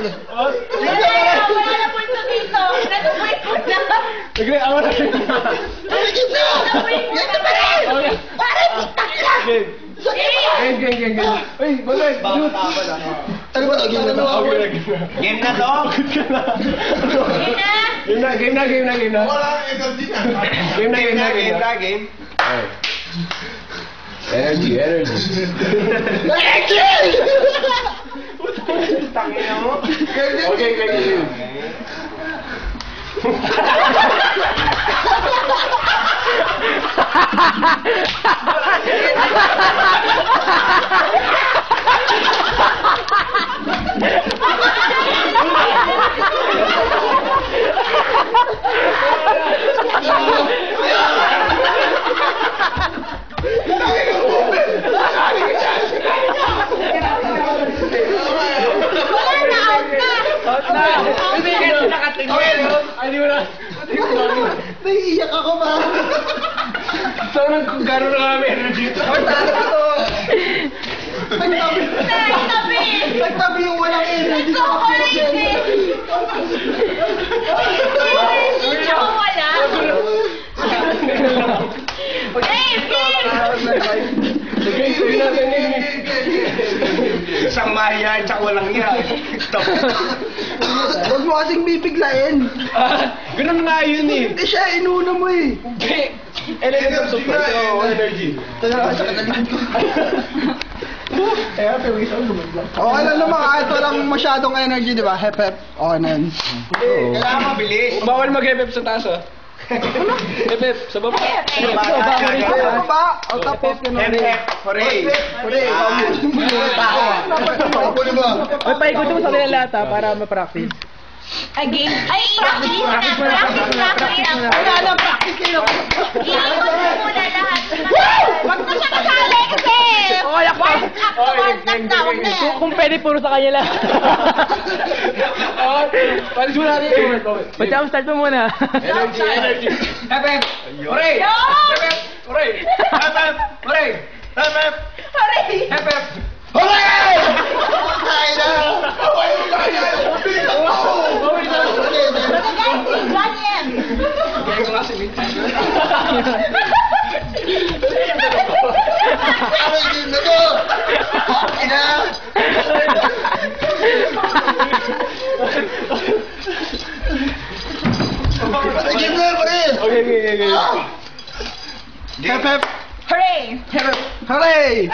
yan. Wala na punto dito. Nag-break mo na. Sige, ako na. Sige na. Ganito pa rin. Pare, putak na. Game. Uy, bagay. Ano ba ito? Game na to? Game na to? Game na. Wala energy na. Game na. Energy. Tangina mo. Okay. Naiiyak ako ba? Saan ang gano'n na kami energy? Nagtabi yung walang energy. Hindi ako wala. Isang maya, tsaka walang iya. Stop. Huwag mo kasing bibiglain. Ganun nga yun eh. Hindi siya, inuna mo eh. Energy of super. Energy. Ito na sa katalikod ko. Okay lang naman kahit walang masyadong energy, di ba? Hep. Okay na yun. Kailangan mabilis. Bawal mag-hep sa taas ah. Hep, sa baba. Sa baba, o tapos gano'n. Hooray! Hooray! Tao ah. May paikutin mo sa kanila lahat ah, para ma-practice. Again? Ay, practice na. Wala na, practice kayo. Iikot mo muna lahat. Wag na siya kasali kasi. Warm up na. Kung pwede, puro sa kanya lang. Palis mo natin yung word. Ba't start mo muna? Energy. Hep. Hooray! Hooray! Hep. Hooray! Hep. Hep. Hooray! Kaya na! Ganyan. Kaya ko kasi minsan. Ay, game na to! Ina! Ay, game na pa rin! Okay. Hep. Hooray! Hooray!